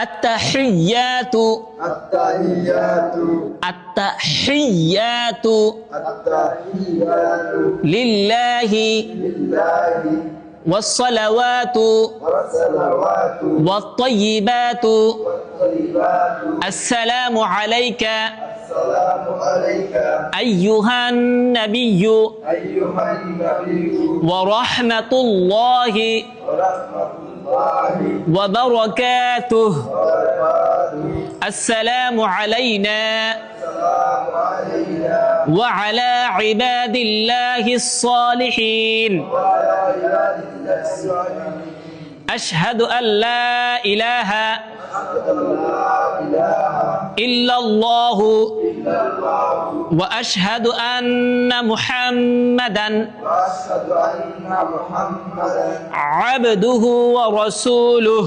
التحيات التحيات لله والصلوات والطيبات السلام عليك أيها النبي ورحمة الله وبركاته السلام علينا وعلى عباد الله الصالحين أشهد أن لا إله إلا الله وأشهد أن محمدا عبده ورسوله